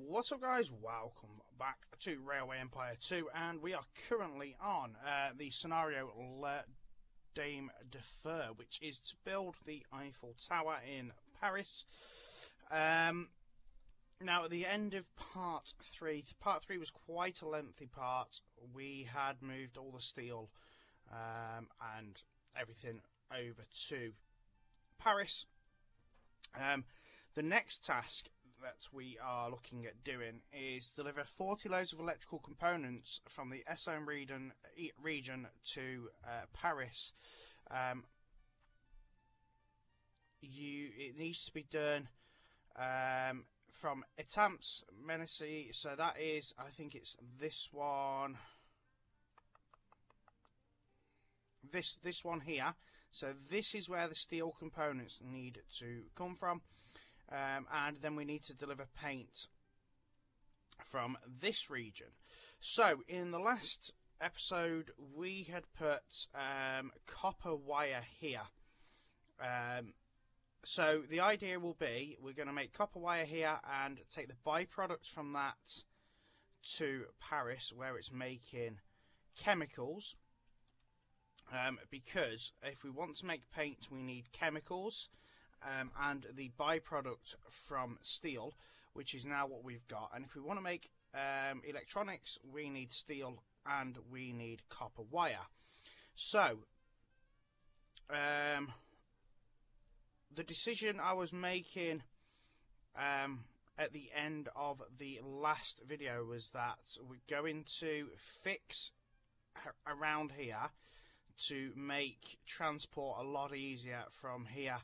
What's up, guys? Welcome back to Railway Empire 2, and we are currently on the scenario Le Dame de Fer, which is to build the Eiffel Tower in Paris. Now, at the end of part 3 was quite a lengthy part. We had moved all the steel and everything over to Paris. The next task that we are looking at doing is deliver 40 loads of electrical components from the Essonne region to Paris. It needs to be done from Étampes, Mennecy, so that is, I think it's this one, this one here. So this is where the steel components need to come from. And then we need to deliver paint from this region. So in the last episode we had put copper wire here. So the idea will be we're going to make copper wire here and take the byproducts from that to Paris, where it's making chemicals. Because if we want to make paint, we need chemicals. And the byproduct from steel, which is now what we've got. And if we want to make electronics, we need steel and we need copper wire. So the decision I was making at the end of the last video was that we're going to fix around here to make transport a lot easier from here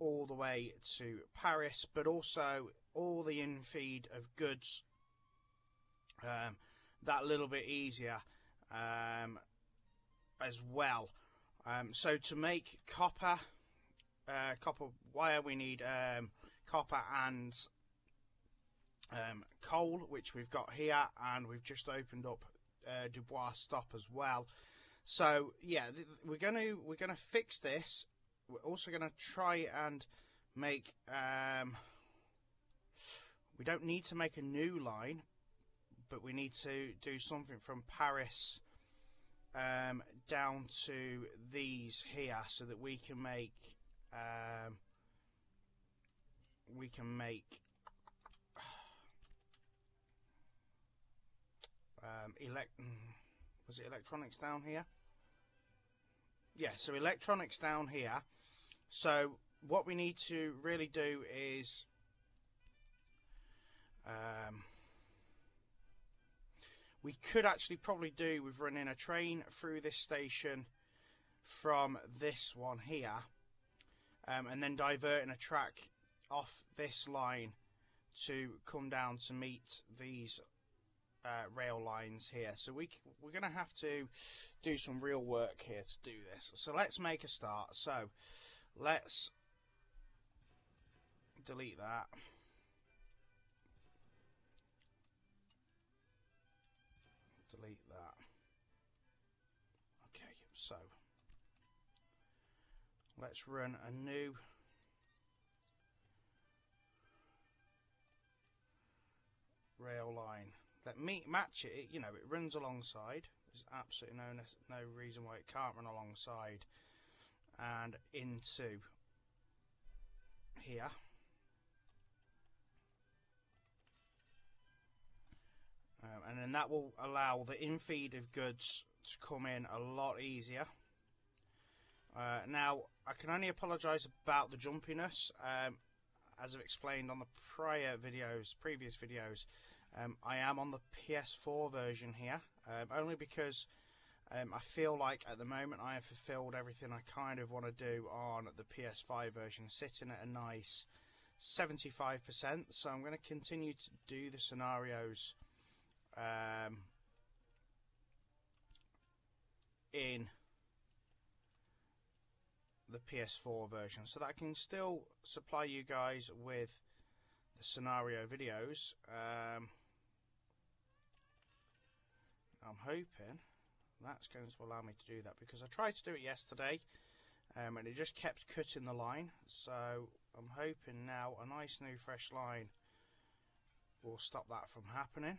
all the way to Paris, but also all the in-feed of goods that little bit easier as well. So to make copper wire, we need copper and coal, which we've got here, and we've just opened up Dubois Stop as well. So yeah, we're gonna fix this. We're also going to try and make, we don't need to make a new line, but we need to do something from Paris down to these here, so that we can make, was it electronics down here? Yeah, so electronics down here. So what we need to really do is we could actually probably do with running a train through this station from this one here, and then diverting a track off this line to come down to meet these rail lines here. So we're going to have to do some real work here to do this. So let's make a start. So let's delete that. Delete that. Okay, so let's run a new rail line. Let me match it. You know, it runs alongside. There's absolutely no reason why it can't run alongside and into here. And then that will allow the in-feed of goods to come in a lot easier. Now, I can only apologise about the jumpiness. As I've explained on the previous videos, I am on the PS4 version here, only because I feel like at the moment I have fulfilled everything I kind of want to do on the PS5 version, sitting at a nice 75%. So I'm going to continue to do the scenarios in the PS4 version, so that I can still supply you guys with the scenario videos. I'm hoping that's going to allow me to do that, because I tried to do it yesterday and it just kept cutting the line. So I'm hoping now a nice new fresh line will stop that from happening.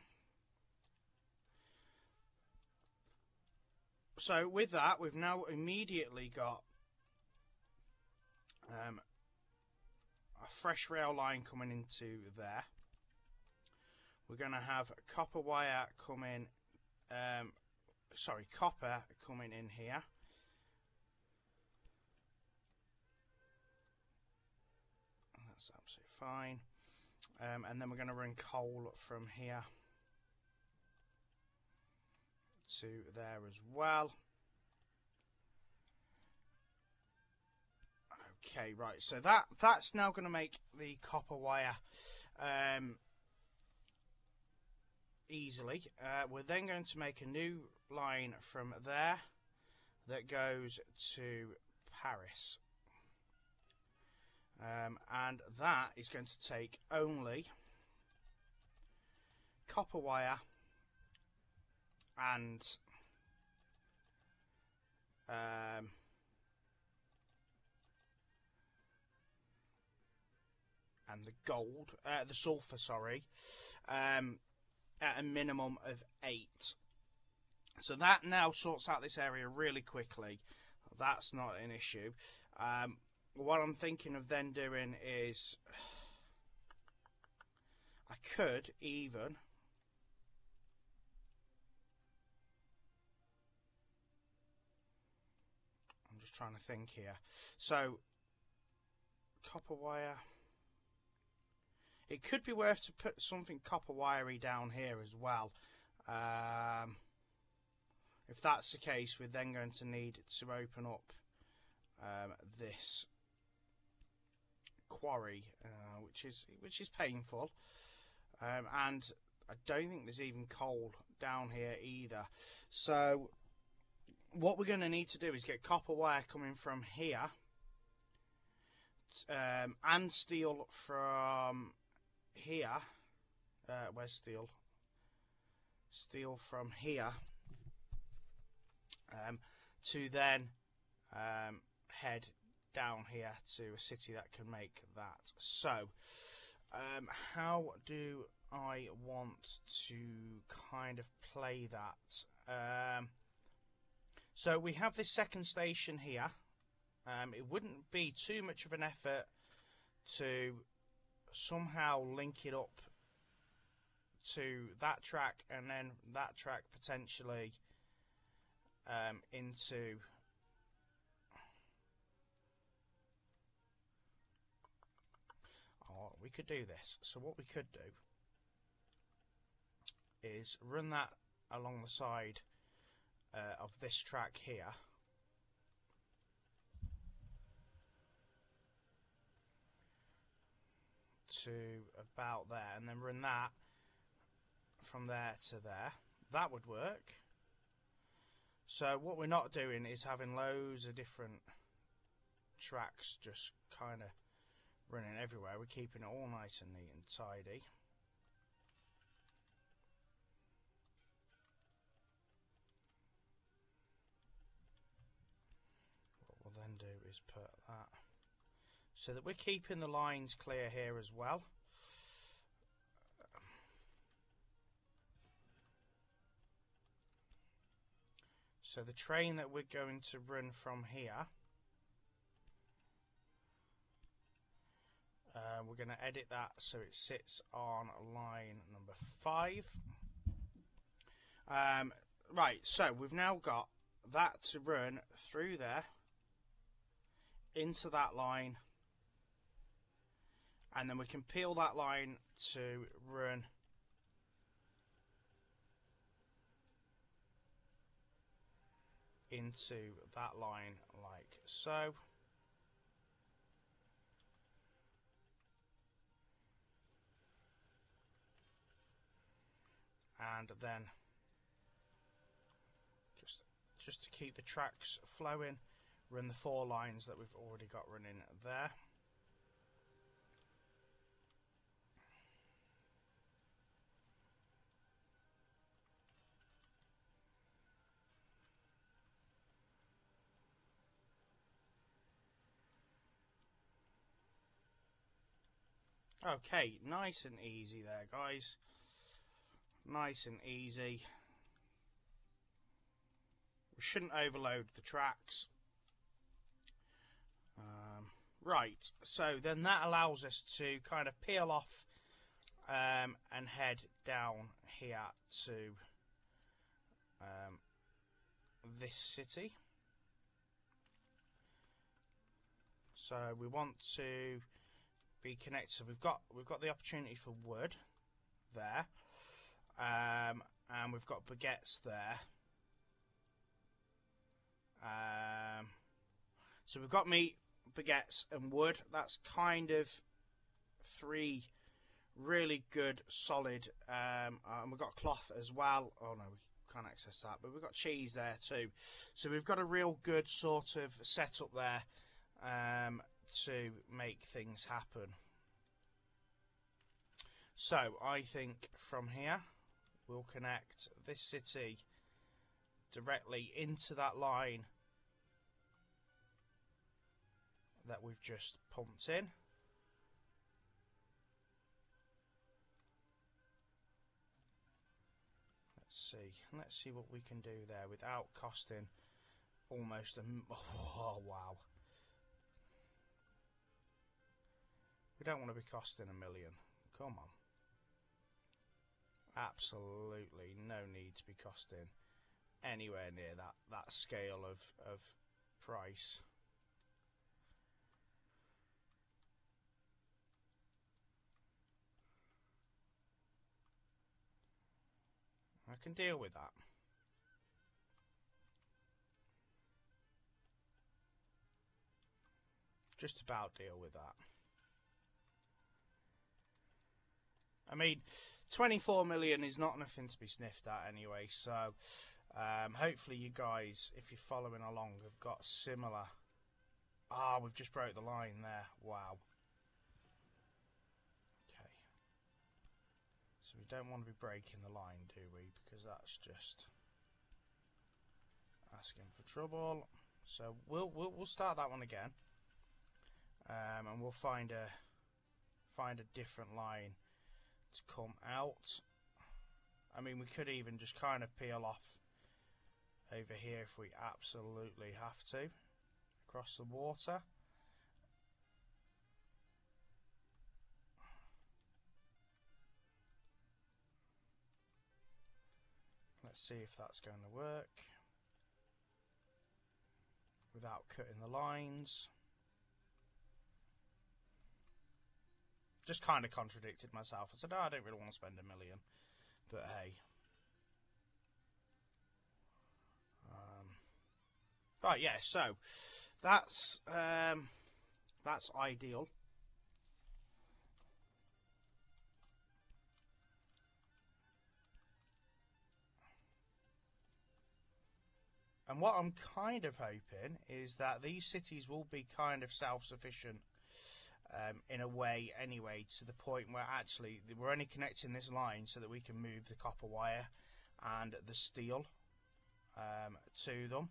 So with that, we've now immediately got a fresh rail line coming into there. We're going to have copper wire coming, copper coming in here. That's absolutely fine. And then we're going to run coal from here to there as well. Okay, right, so that's now going to make the copper wire easily. We're then going to make a new line from there that goes to Paris. And that is going to take only copper wire and the gold, the sulfur, sorry, at a minimum of 8. So that now sorts out this area really quickly. That's not an issue. What I'm thinking of then doing is I could even I'm just trying to think here. So copper wire. It could be worth to put something copper wiry down here as well. If that's the case, we're then going to need to open up this quarry, which is painful, and I don't think there's even coal down here either. So what we're going to need to do is get copper wire coming from here, and steel from here. Where's steel? Steel from here, to then head down here to a city that can make that. So how do I want to kind of play that? So we have this second station here. It wouldn't be too much of an effort to somehow link it up to that track and then that track potentially into we could do this. So what we could do is run that along the side of this track here, to about there, and then run that from there to there. That would work. So what we're not doing is having loads of different tracks just kind of running everywhere. We're keeping it all nice and neat and tidy. What we'll then do is put that so that we're keeping the lines clear here as well. So the train that we're going to run from here, we're going to edit that so it sits on line number 5. Right, so we've now got that to run through there into that line, and then we can peel that line to run into that line like so. And then just to keep the tracks flowing, run the 4 lines that we've already got running there. Okay, nice and easy there, guys. Nice and easy. We shouldn't overload the tracks. Right, so then that allows us to kind of peel off and head down here to this city. So we want to be connected. So we've got the opportunity for wood there, and we've got baguettes there. So we've got meat, baguettes, and wood. That's kind of 3 really good, solid. And we've got cloth as well. Oh no, we can't access that, but we've got cheese there too. So we've got a real good sort of setup there to make things happen. So I think from here we'll connect this city directly into that line that we've just pumped in. Let's see what we can do there without costing almost oh wow. We don't want to be costing $1 million. Come on. Absolutely no need to be costing anywhere near that scale of price. I can deal with that. Just about deal with that. I mean, 24 million is not nothing to be sniffed at anyway, so hopefully you guys, if you're following along, have got similar. We've just broke the line there. Wow. Okay. So we don't want to be breaking the line, do we? Because that's just asking for trouble. So we'll start that one again, and we'll find a different line to come out. I mean, we could even just kind of peel off over here if we absolutely have to, across the water. Let's see if that's going to work without cutting the lines. Just kind of contradicted myself. I said, I don't really want to spend $1 million, but hey. Right, yeah. So that's ideal. And what I'm kind of hoping is that these cities will be kind of self-sufficient in a way anyway, to the point where actually we're only connecting this line so that we can move the copper wire and the steel to them.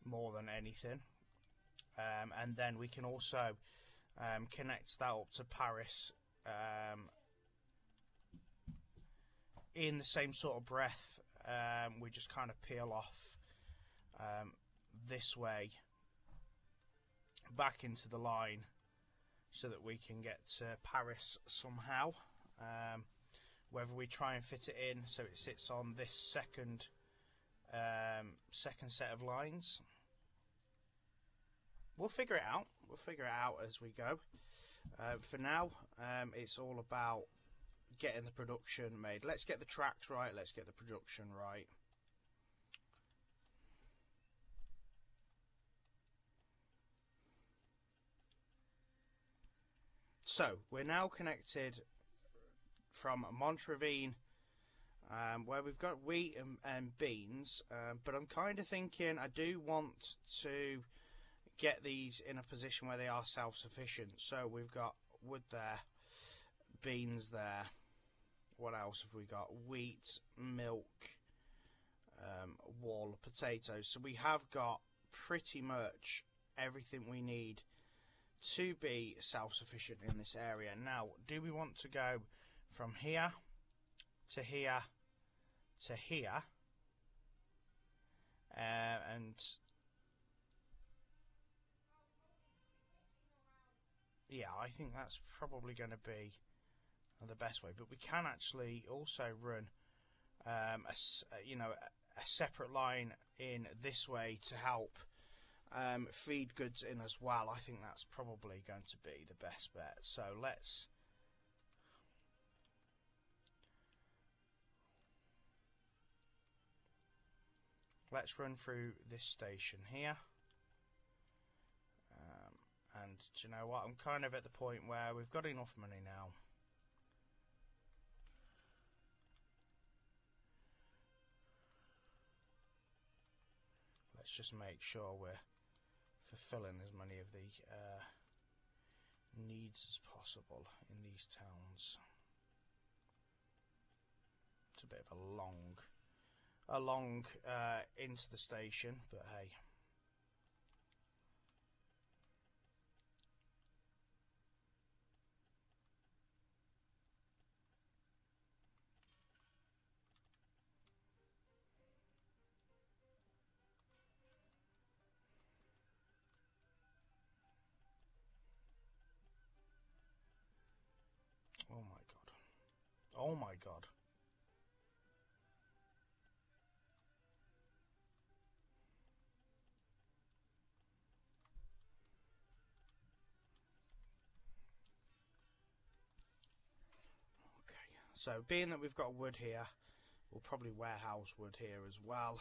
More than anything. And then we can also connect that up to Paris in the same sort of breath. We just kind of peel off this way back into the line so that we can get to Paris somehow. Whether we try and fit it in so it sits on this second set of lines, we'll figure it out. We'll figure it out as we go. For now, it's all about getting the production made. Let's get the tracks right. Let's get the production right. So we're now connected from Montravine, where we've got wheat and beans, but I'm kind of thinking I do want to get these in a position where they are self-sufficient. So we've got wood there, beans there. What else have we got? Wheat, milk, wall of potatoes. So we have got pretty much everything we need to be self-sufficient in this area. Now, do we want to go from here to here to here? And yeah, I think that's probably going to be the best way. But we can actually also run a separate line in this way to help feed goods in as well. I think that's probably going to be the best bet. So let's run through this station here. And do you know what? I'm kind of at the point where we've got enough money now. Let's just make sure we're fulfilling as many of the needs as possible in these towns. It's a bit of a long into the station, but hey. Oh my god. Oh my god. Okay, so being that we've got wood here, we'll probably warehouse wood here as well.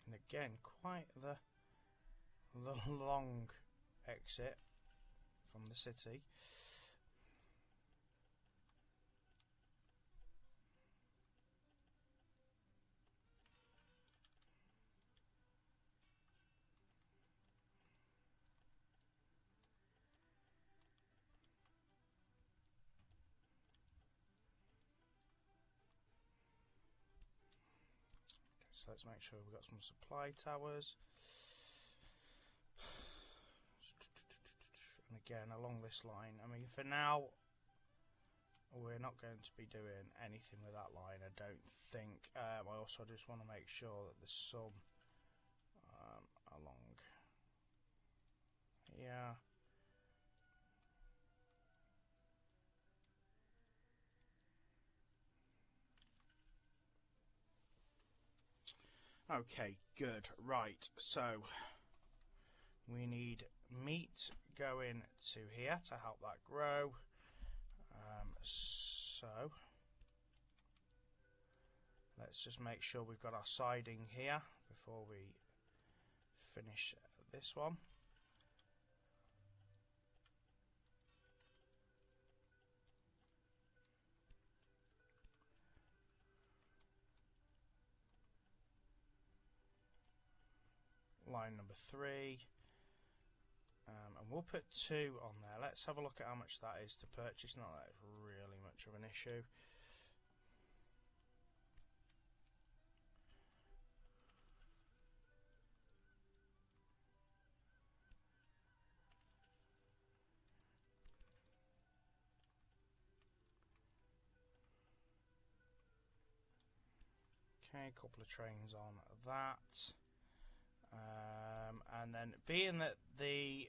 And again, quite the long exit from the city. So let's make sure we've got some supply towers. And again, along this line, I mean, for now, we're not going to be doing anything with that line, I don't think. I also just want to make sure that there's some along here. Okay, good. Right, so we need meat going to here to help that grow. So let's just make sure we've got our siding here before we finish this one. Line number 3. And we'll put 2 on there. Let's have a look at how much that is to purchase. Not that it's really much of an issue. Okay, a couple of trains on that. And then being that the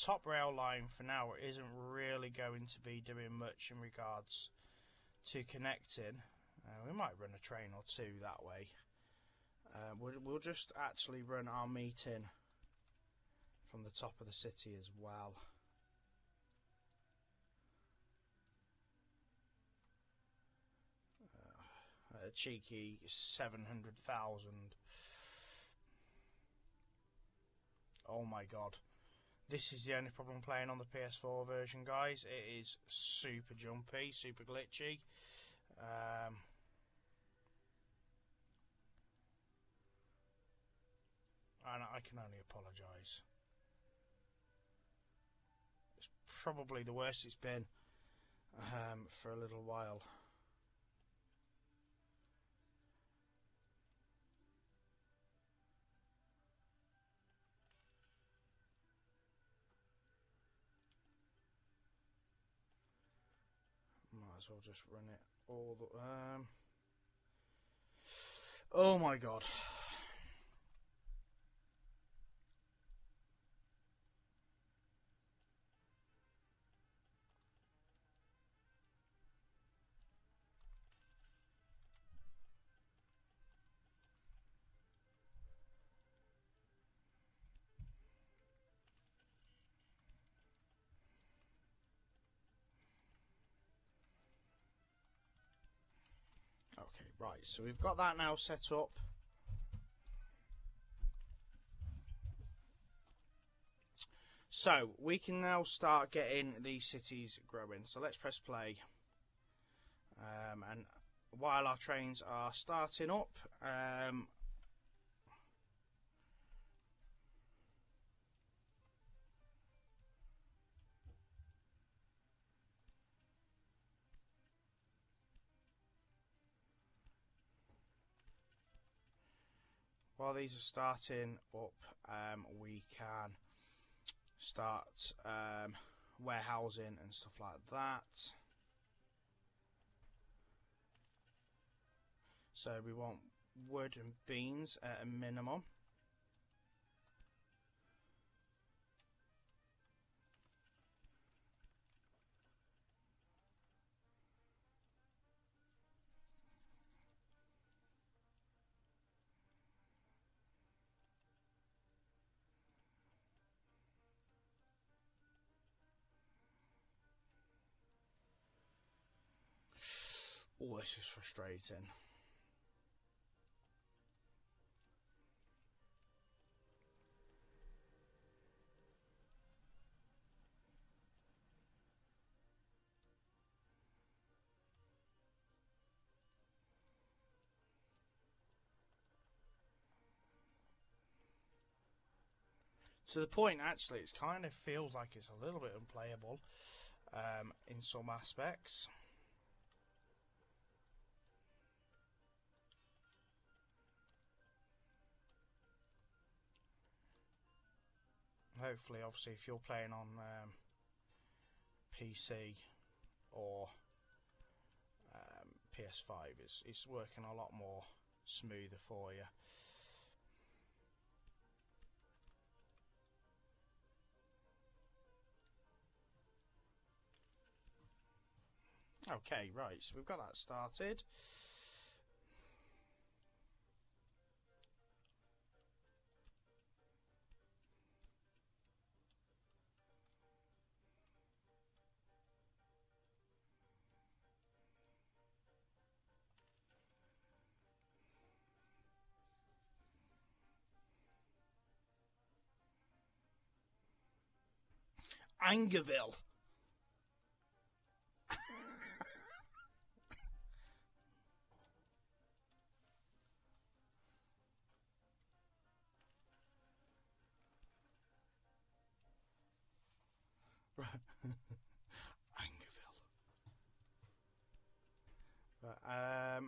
top rail line for now isn't really going to be doing much in regards to connecting, we might run a train or 2 that way. We'll just actually run our meet in from the top of the city as well. a cheeky 700,000. Oh my god. This is the only problem playing on the PS4 version, guys. It is super jumpy, super glitchy. And I can only apologise. It's probably the worst it's been for a little while. Might as well just run it all the... Oh my god. Okay, right, so we've got that now set up. So, we can now start getting these cities growing. So let's press play. And while our trains are starting up, while these are starting up, we can start warehousing and stuff like that. So we want wood and beans at a minimum. Oh, this is frustrating. To the point, actually, it kind of feels like it's a little bit unplayable in some aspects. Hopefully, obviously, if you're playing on PC or PS5, it's working a lot more smoother for you. Okay, right, so we've got that started. Angerville.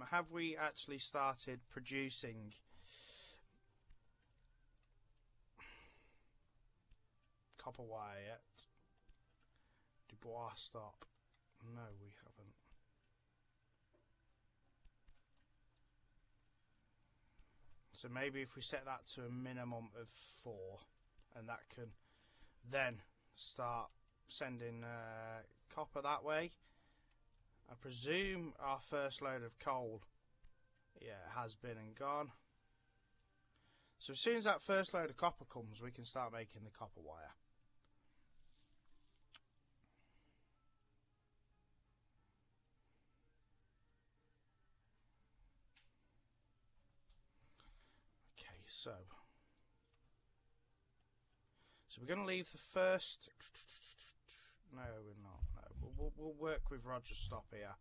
Have we actually started producing copper wire yet? Dubois stop. No, we haven't. So maybe if we set that to a minimum of 4, and that can then start sending copper that way. I presume our first load of coal, yeah, has been and gone. So as soon as that first load of copper comes, we can start making the copper wire. So we're going to leave the first. No, we're not. No, we'll work with Roger Stop here.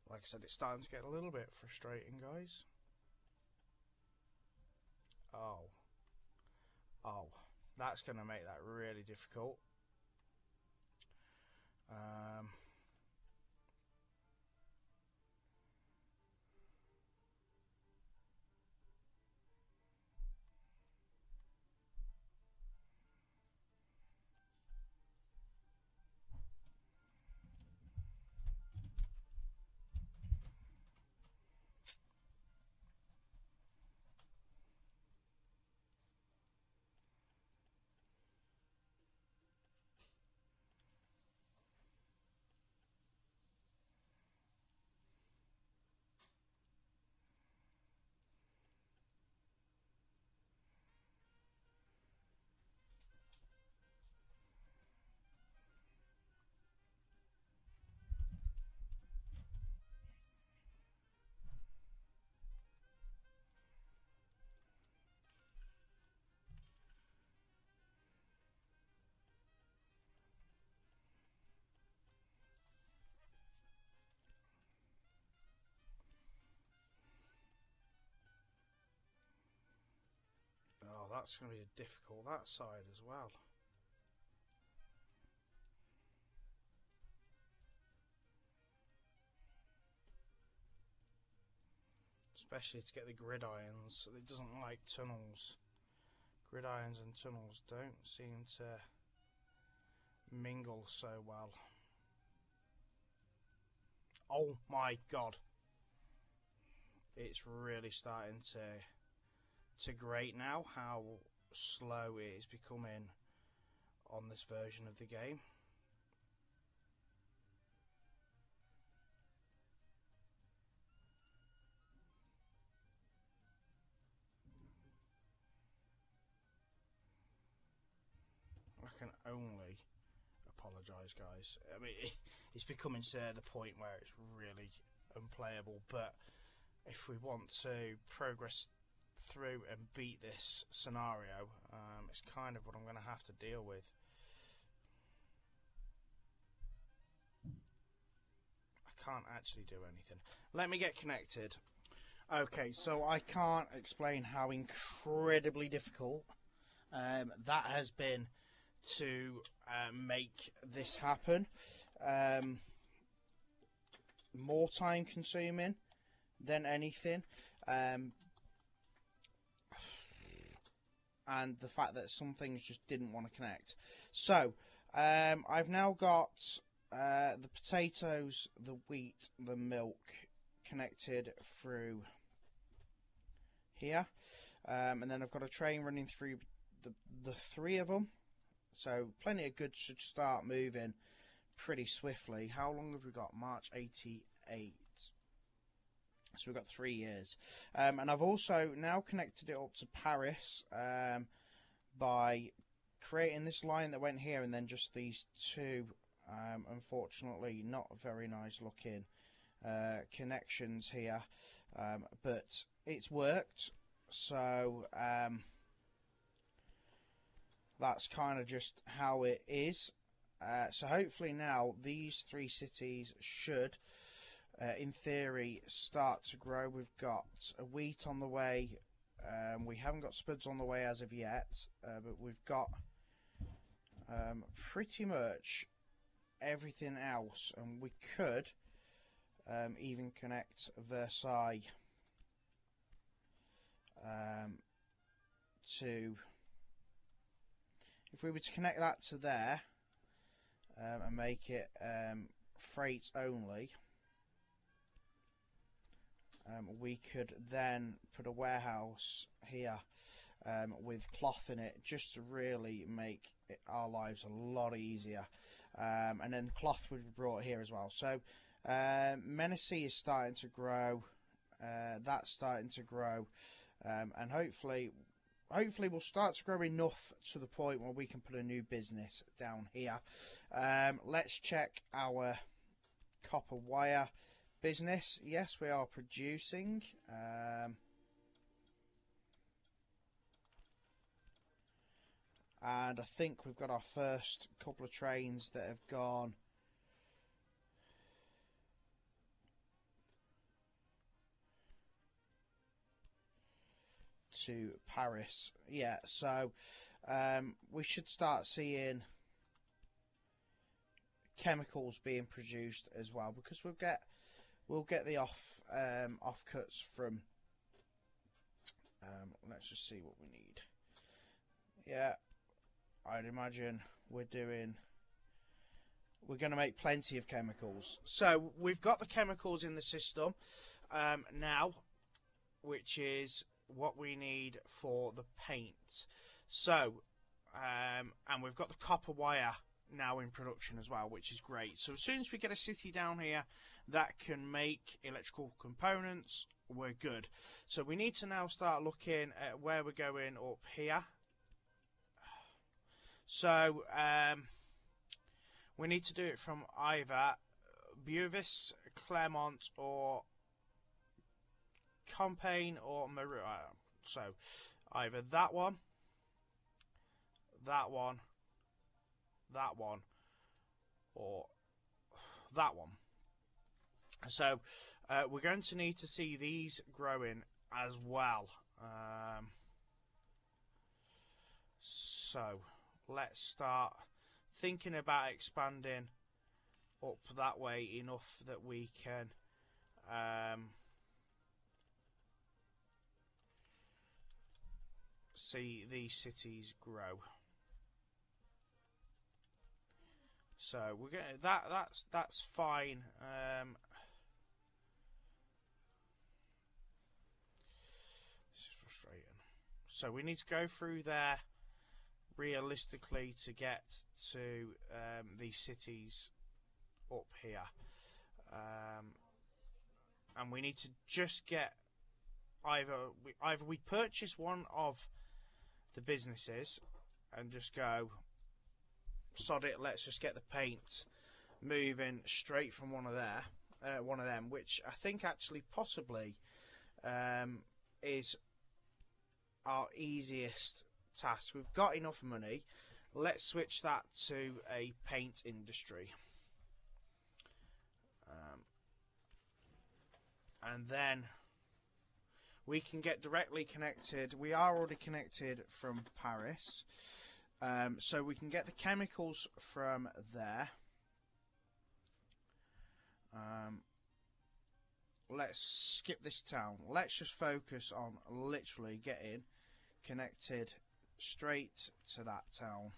Like I said, it's starting to get a little bit frustrating, guys. Oh, that's going to make that really difficult. Oh, that's going to be difficult, that side as well. Especially to get the gridirons. It doesn't like tunnels. Gridirons and tunnels don't seem to mingle so well. Oh my god. It's really starting to grate now how slow it is becoming on this version of the game. I can only apologise, guys. I mean, it's becoming to the point where it's really unplayable, but if we want to progress through and beat this scenario, it's kind of what I'm going to have to deal with. I can't actually do anything. Let me get connected. Okay, so I can't explain how incredibly difficult that has been to make this happen. More time consuming than anything. And the fact that some things just didn't want to connect. So, I've now got the potatoes, the wheat, the milk connected through here. And then I've got a train running through the three of them. So, plenty of goods should start moving pretty swiftly. How long have we got? March 88. So we've got 3 years. And I've also now connected it up to Paris by creating this line that went here and then just these two, unfortunately, not very nice looking connections here. But it's worked. So that's kind of just how it is. So hopefully now these three cities should, in theory, start to grow. We've got a wheat on the way. We haven't got spuds on the way as of yet, but we've got pretty much everything else, and we could even connect Versailles to. If we were to connect that to there and make it freight only. We could then put a warehouse here with cloth in it just to really make our lives a lot easier. And then cloth would be brought here as well. So Menacee is starting to grow. That's starting to grow. And hopefully hopefully we'll start to grow enough to the point where we can put a new business down here. Let's check our copper wire business. Yes, we are producing. And I think we've got our first couple of trains that have gone to Paris. Yeah, so we should start seeing chemicals being produced as well, because we'll get the offcuts from. Let's just see what we need. Yeah, I'd imagine we're going to make plenty of chemicals. So we've got the chemicals in the system now, which is what we need for the paint. So, and we've got the copper wire now in production as well, which is great. So as soon as we get a city down here that can make electrical components, we're good. So we need to now start looking at where we're going up here. So we need to do it from either Beauvais, Clermont, or Compiègne or Maru. So either that one, that one, that one, or that one. So we're going to need to see these growing as well. So let's start thinking about expanding up that way enough that we can see these cities grow. So we're going that's fine. This is frustrating. So we need to go through there realistically to get to these cities up here, and we need to just get either we purchase one of the businesses and just go sod it, let's just get the paint moving straight from one of them, which I think actually possibly is our easiest task. We've got enough money, let's switch that to a paint industry, and then we can get directly connected. We are already connected from Paris, so we can get the chemicals from there. Let's skip this town. Let's just focus on literally getting connected straight to that town.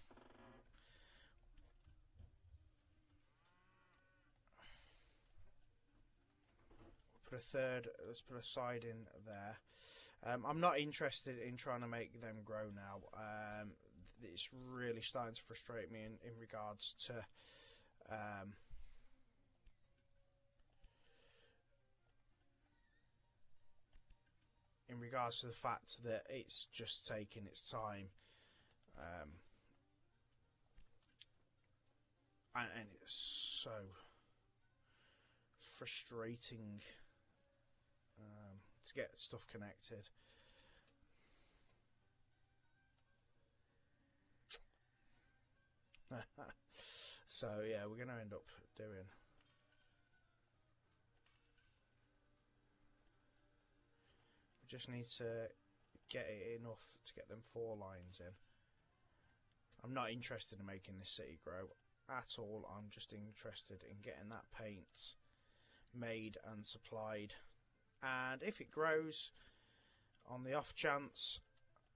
Let's put a side in there. I'm not interested in trying to make them grow now. It's really starting to frustrate me in regards to the fact that it's just taking its time, and it's so frustrating to get stuff connected. So yeah, we're going to end up doing. We just need to get it enough to get them 4 lines in. I'm not interested in making this city grow at all. I'm just interested in getting that paint made and supplied. And if it grows on the off chance,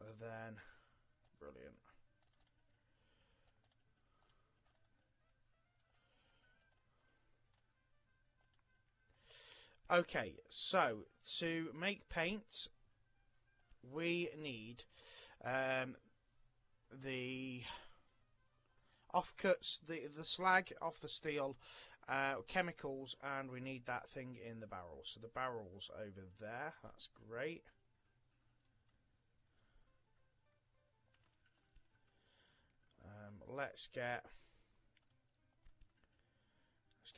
then brilliant. Okay, so to make paint, we need the offcuts, the slag off the steel, chemicals, and we need that thing in the barrel. So the barrel's over there. That's great. let's get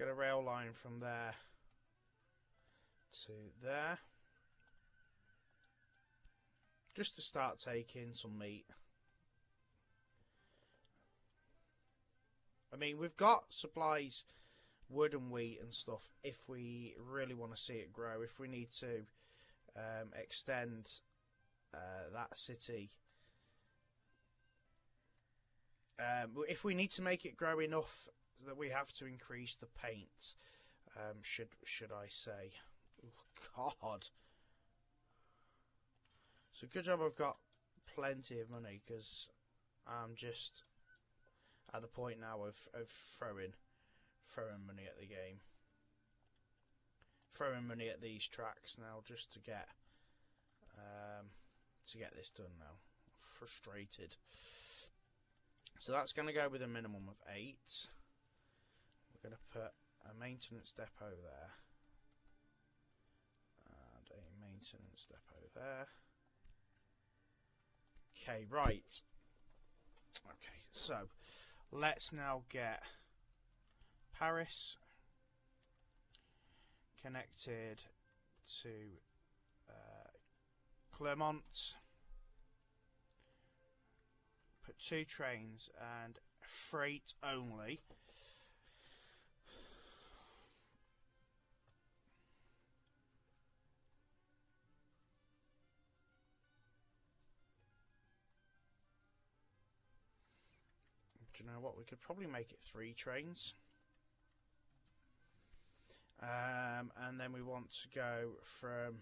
a rail line from there to there, just to start taking some meat. I mean, we've got supplies, wood and wheat and stuff, if we really want to see it grow. If we need to extend that city, if we need to make it grow enough that we have to increase the paint, should I say. Oh, God. So good job I've got plenty of money, because I'm just at the point now of throwing money at the game. Throwing money at these tracks now, just to get this done now. I'm frustrated. So that's going to go with a minimum of 8. We're going to put a maintenance depot there. And a maintenance depot there. Okay, right. Okay, so let's now get Paris connected to Clermont. Put 2 trains and freight only. Do you know what? We could probably make it 3 trains. And then we want to go from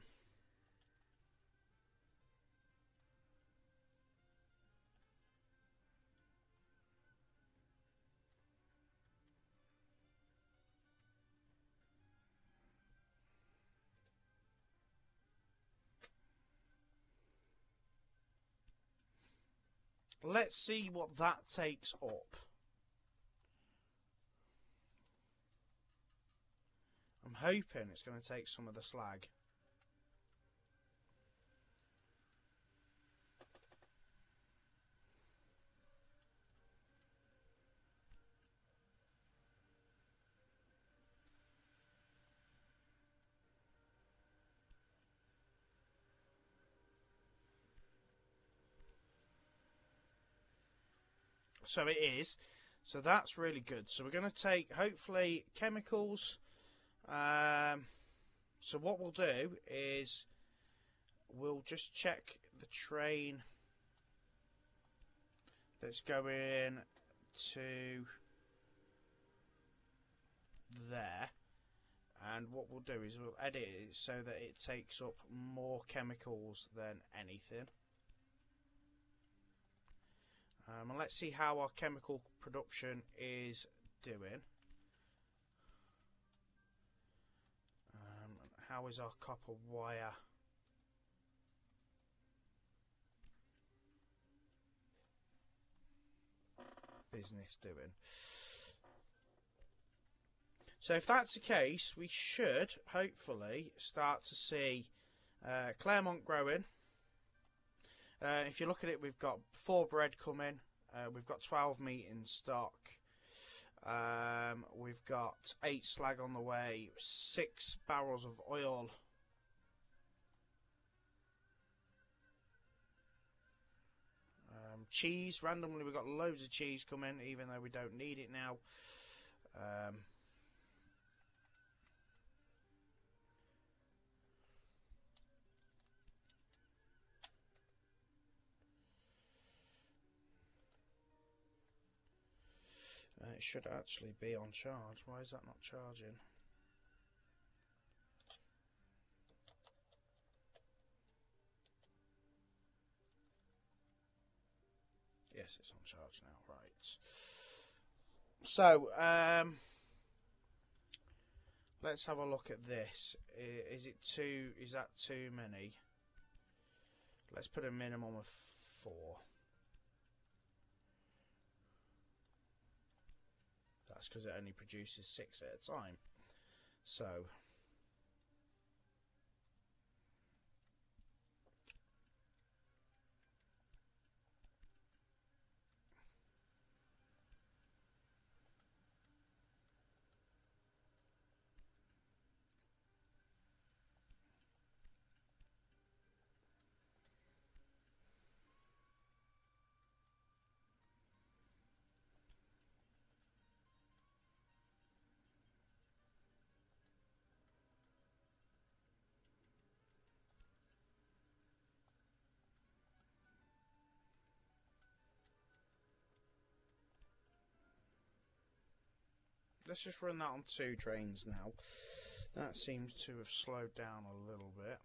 let's see what that takes up. I'm hoping it's going to take some of the slag. So it is. So that's really good. So we're going to take, hopefully, chemicals. So what we'll do is we'll just check the train that's going to there. And what we'll do is we'll edit it so that it takes up more chemicals than anything. And let's see how our chemical production is doing. How is our copper wire? Business doing? So if that's the case, we should hopefully start to see Clermont growing. If you look at it, we've got 4 bread coming. We've got 12 meat in stock. We've got 8 slag on the way, 6 barrels of oil. Cheese, randomly we've got loads of cheese coming, even though we don't need it now. It should actually be on charge. Why is that not charging? Yes, it's on charge now, right. So, let's have a look at this. Is that too many? Let's put a minimum of 4. That's because it only produces 6 at a time. So let's just run that on 2 trains now. That seems to have slowed down a little bit.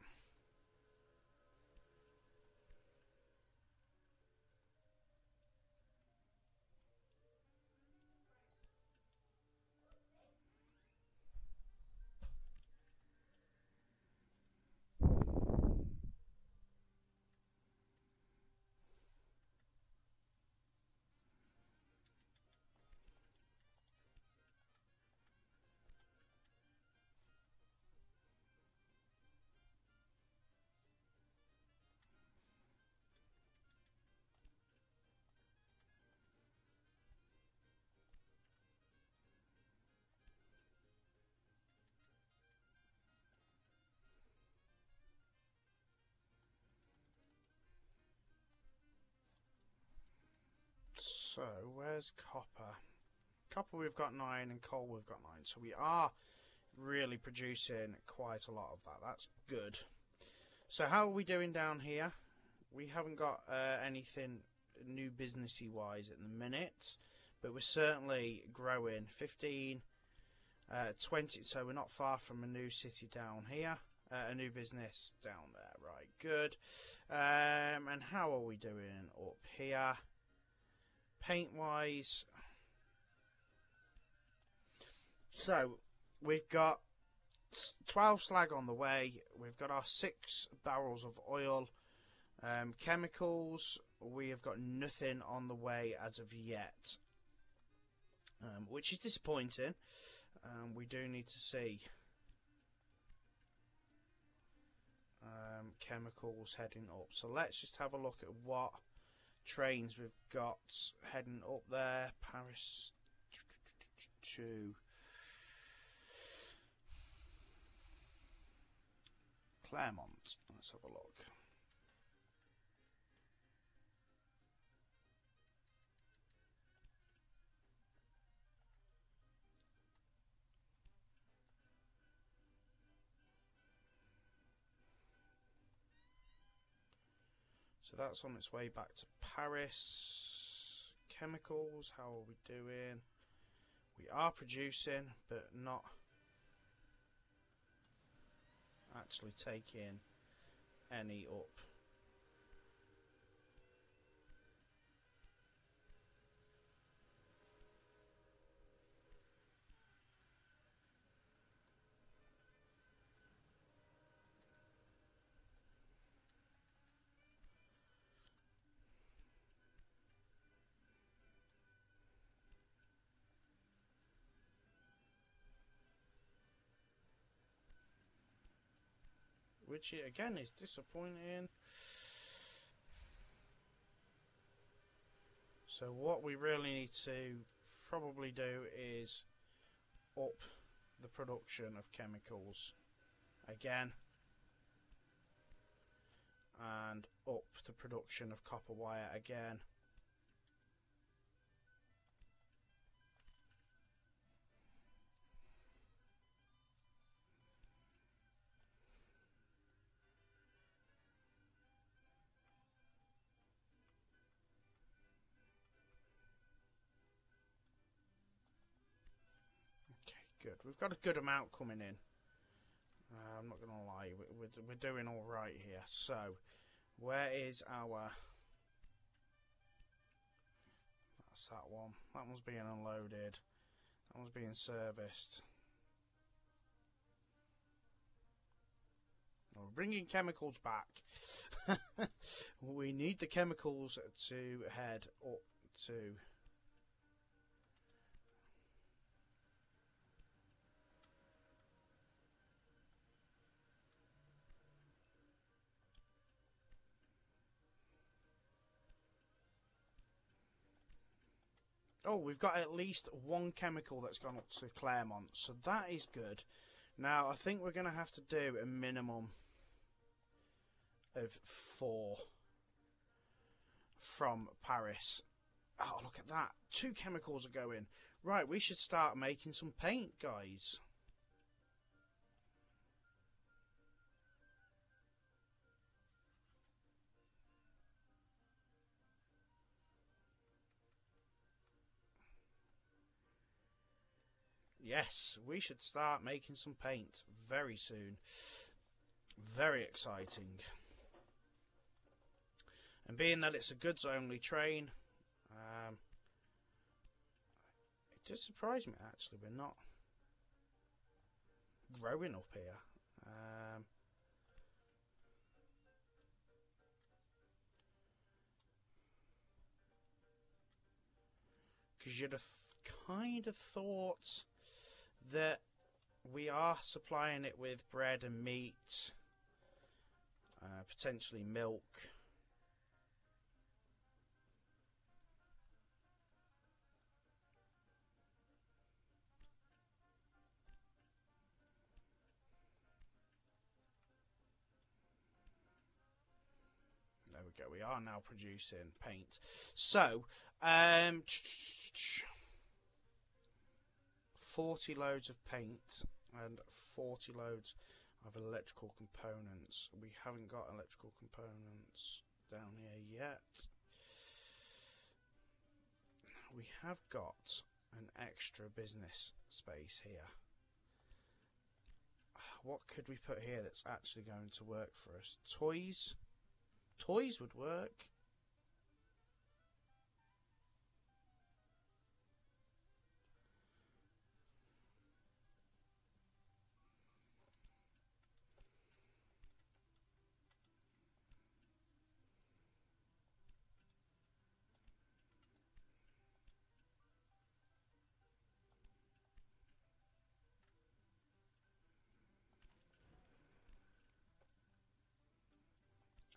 So, where's copper? Copper we've got 9 and coal we've got 9. So we are really producing quite a lot of that. That's good. So how are we doing down here? We haven't got anything new businessy wise at the minute, but we're certainly growing. 15, 20, so we're not far from a new city down here. A new business down there, right, good. And how are we doing up here? Paint wise, so we've got 12 slag on the way. We've got our 6 barrels of oil. Chemicals, we have got nothing on the way as of yet, which is disappointing. We do need to see chemicals heading up. So let's just have a look at what trains we've got heading up there. Paris to Claremont. Let's have a look. So that's on its way back to Paris. Chemicals, how are we doing? We are producing, but not actually taking any up. Which again is disappointing. So what we really need to probably do is up the production of chemicals again, and up the production of copper wire again. Good. We've got a good amount coming in. I'm not going to lie, we're doing all right here. So, where is our... That's that one. That one's being unloaded. That one's being serviced. We're bringing chemicals back. We need the chemicals to head up to... Oh, we've got at least 1 chemical that's gone up to Claremont, so that is good. Now, I think we're going to have to do a minimum of 4 from Paris. Oh, look at that. 2 chemicals are going. Right, we should start making some paint, guys. yes, we should start making some paint very soon. Very exciting. And being that it's a goods only train, it does surprise me actually we're not growing up here. Because you'd have kind of thought that we are supplying it with bread and meat, potentially milk. There we go. We are now producing paint. So, 40 loads of paint and 40 loads of electrical components. We haven't got electrical components down here yet. We have got an extra business space here. What could we put here that's actually going to work for us? Toys? Toys would work.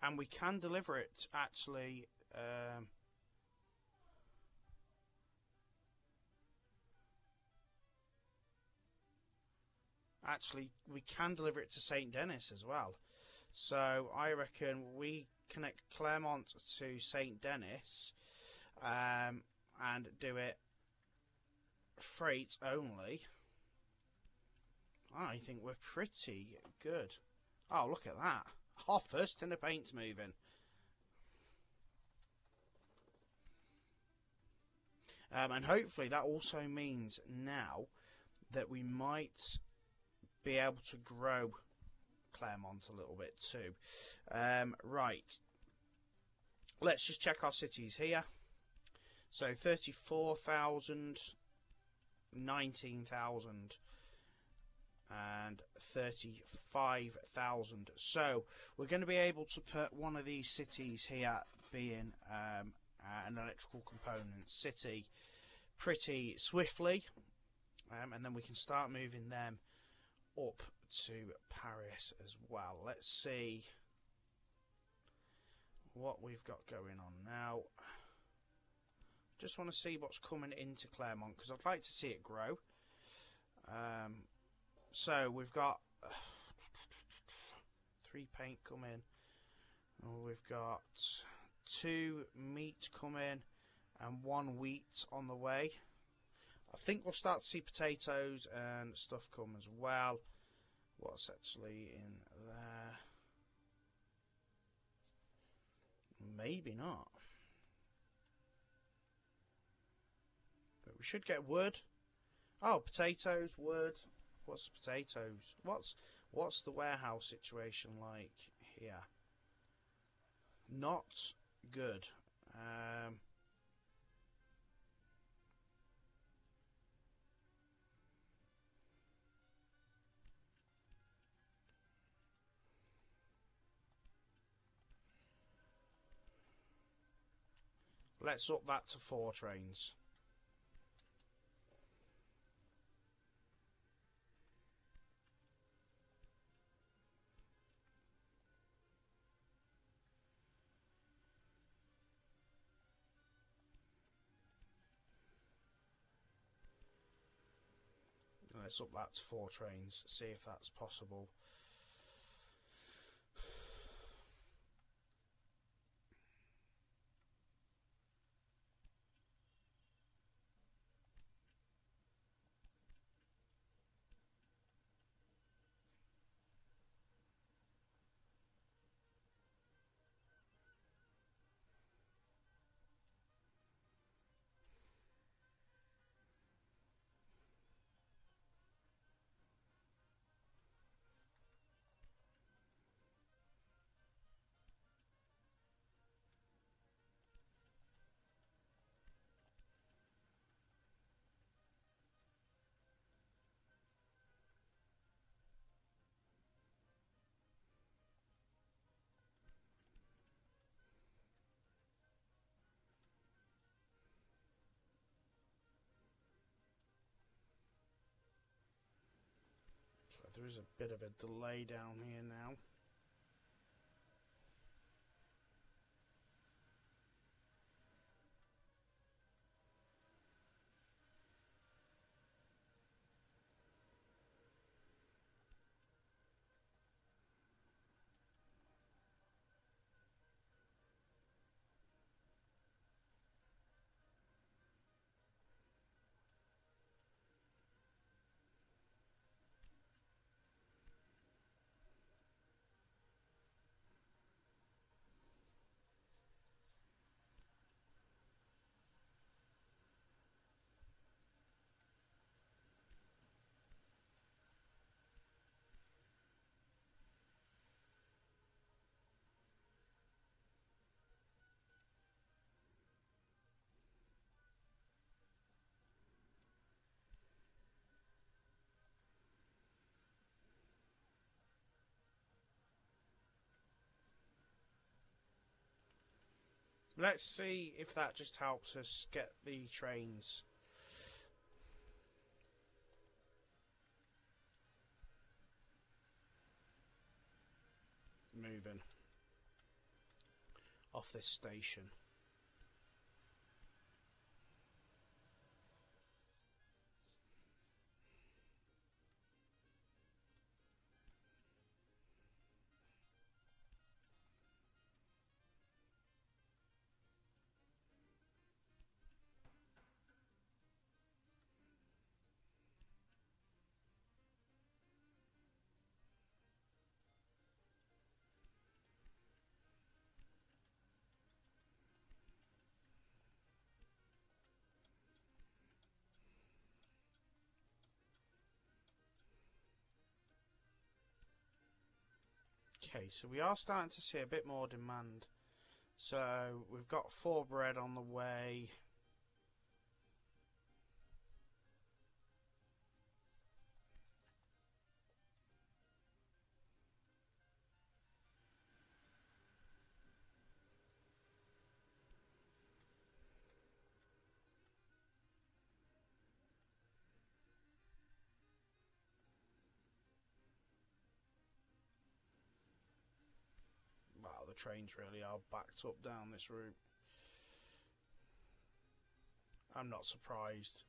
And we can deliver it actually. Actually, we can deliver it to St. Denis as well. So I reckon we connect Claremont to St. Denis and do it freight only. I think we're pretty good. Oh, look at that. Our first tin of paint's moving. And hopefully that also means now that we might be able to grow Claremont a little bit too. Right. Let's just check our cities here. So 34,000, 19,000 and 35,000. So we're going to be able to put one of these cities here being an electrical component city pretty swiftly, and then we can start moving them up to Paris as well. Let's see what we've got going on now. Just want to see what's coming into Claremont because I'd like to see it grow. So we've got 3 paint coming. We've got 2 meat coming and 1 wheat on the way. I think we'll start to see potatoes and stuff come as well. What's actually in there? Maybe not. But we should get wood. Oh, potatoes, wood. What's potatoes? What's the warehouse situation like here? Not good. Let's up that to 4 trains. Let's up that to 4 trains, see if that's possible. there is a bit of a delay down here now. Let's see if that just helps us get the trains moving off this station. Okay, so we are starting to see a bit more demand. So we've got 4 bread on the way. Wow, the trains really are backed up down this route. I'm not surprised.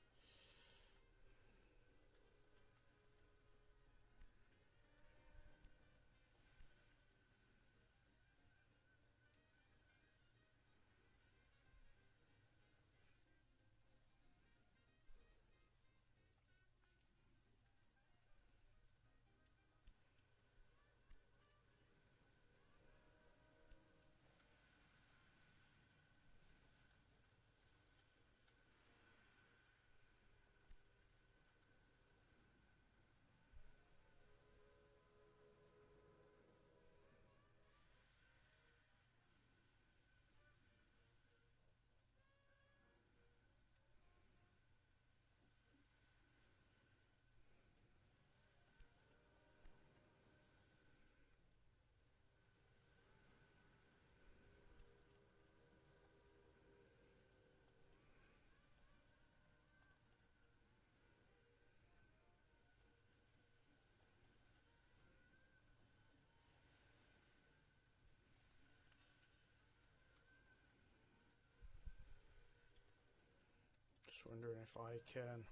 Just wondering if I can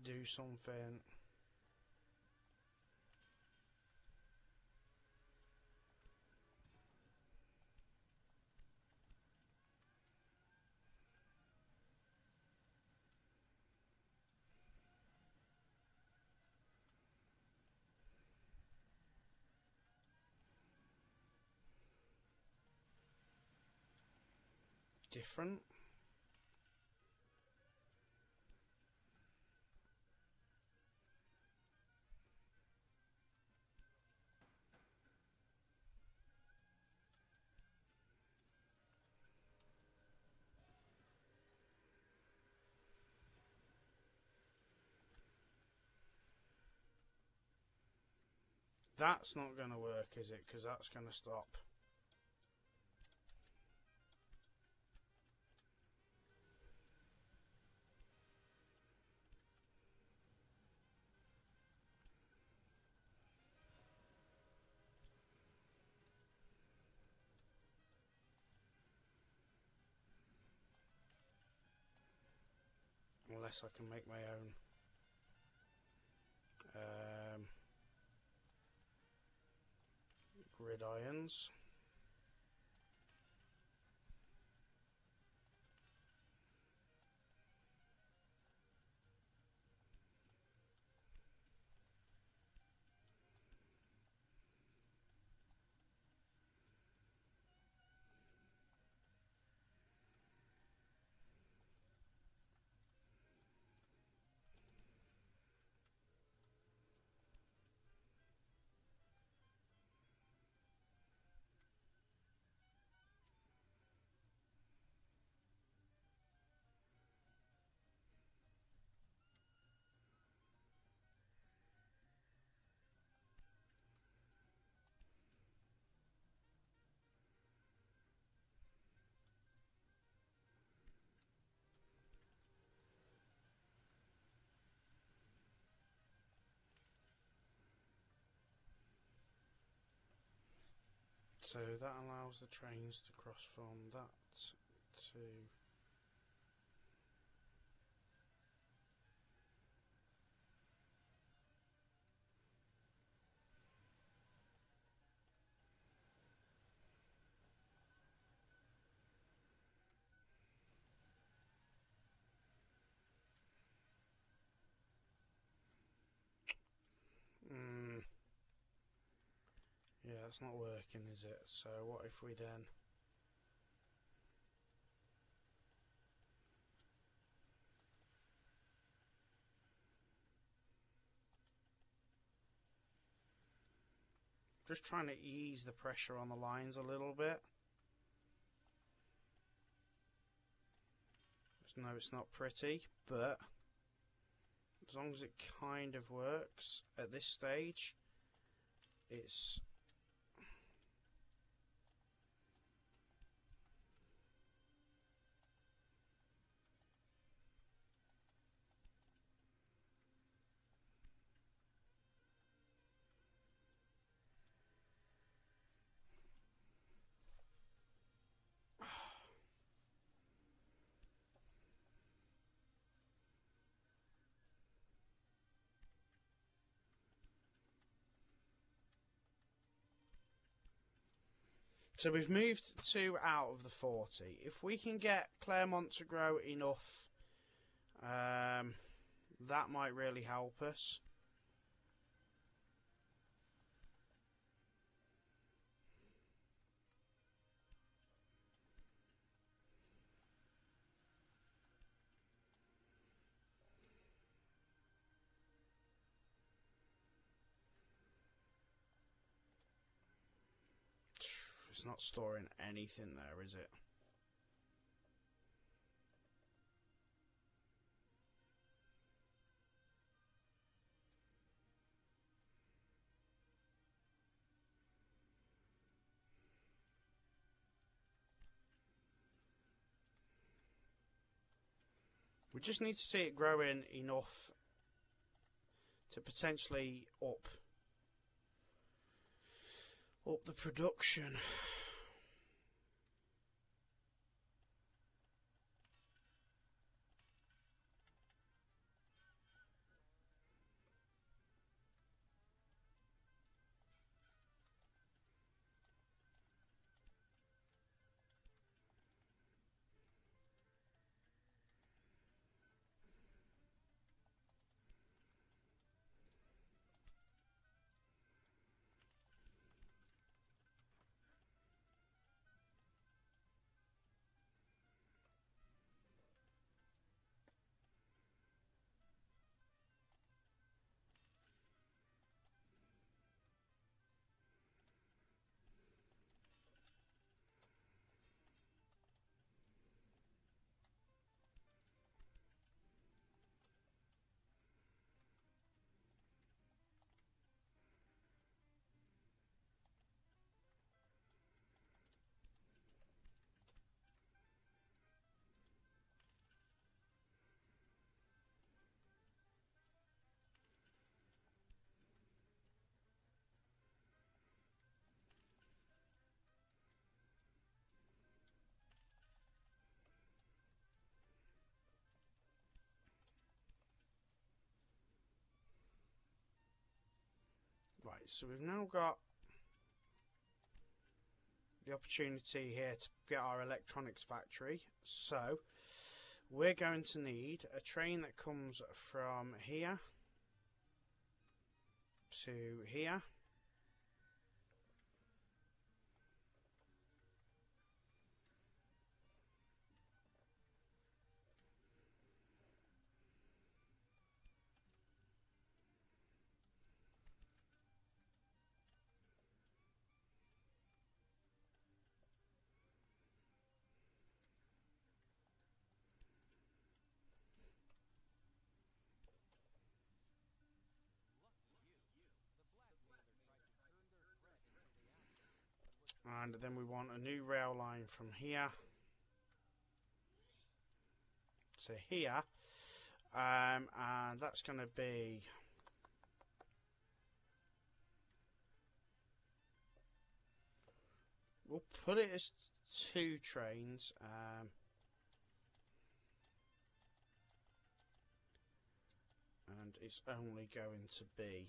do something. Different. That's not going to work, is it? Because that's going to stop. unless I can make my own. Gridirons. So that allows the trains to cross from that to yeah, that's not working, is it? So what if we then just trying to ease the pressure on the lines a little bit. No, it's not pretty, but as long as it kind of works at this stage, it's so we've moved 2 out of the 40. If we can get Claremont to grow enough, that might really help us. It's not storing anything there, is it? We just need to see it growing enough to potentially up the production. so we've now got the opportunity here to get our electronics factory. So we're going to need a train that comes from here to here. And then we want a new rail line from here to here, and that's going to be we'll put it as 2 trains, and it's only going to be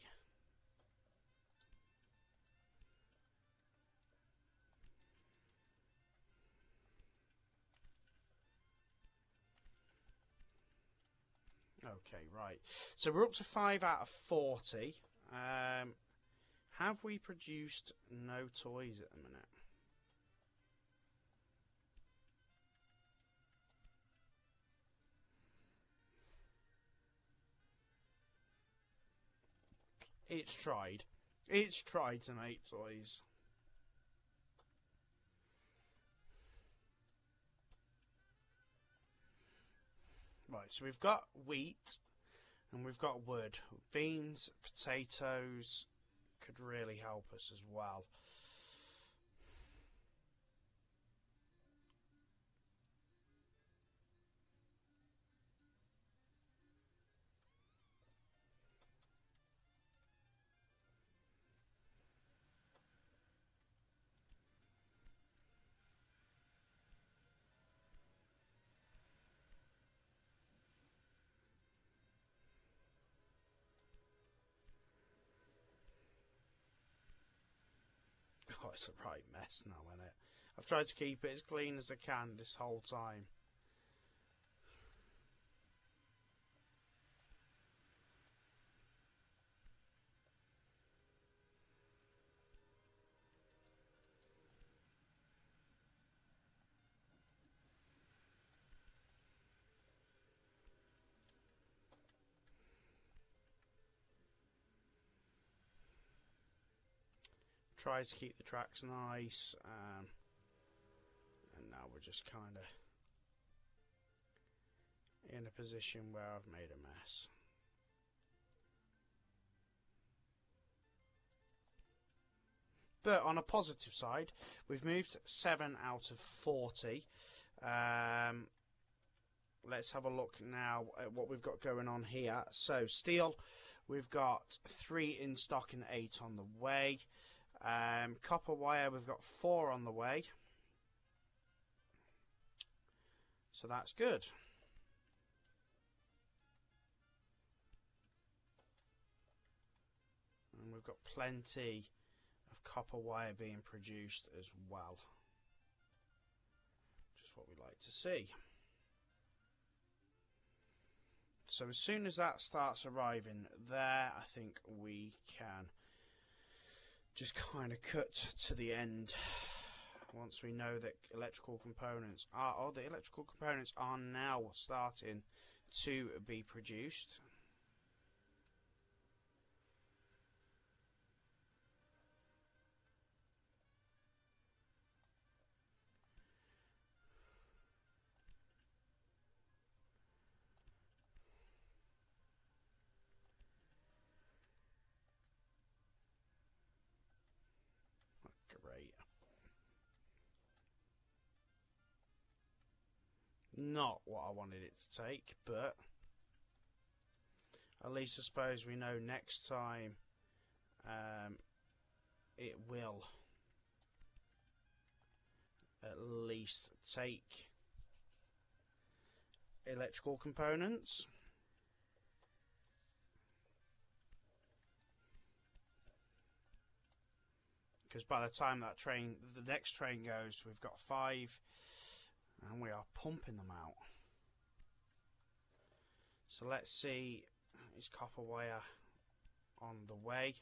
okay, right. So we're up to 5 out of 40. Have we produced no toys at the minute? It's tried. It's tried to make toys. Right, so we've got wheat and we've got wood. Beans, potatoes could really help us as well. Oh, it's a right mess now, isn't it? I've tried to keep it as clean as I can this whole time. Try to keep the tracks nice, and now we're just kind of in a position where I've made a mess. But on a positive side, we've moved 7 out of 40. Let's have a look now at what we've got going on here. So steel, we've got 3 in stock and 8 on the way. Copper wire, we've got 4 on the way. So that's good. And we've got plenty of copper wire being produced as well. Just what we like to see. So as soon as that starts arriving there, I think we can just kind of cut to the end. Once we know that the electrical components are now starting to be produced. Great. Not what I wanted it to take, but at least I suppose we know next time it will at least take electrical components. because by the time that the next train goes, we've got 5, and we are pumping them out. So let's see, is copper wire on the way?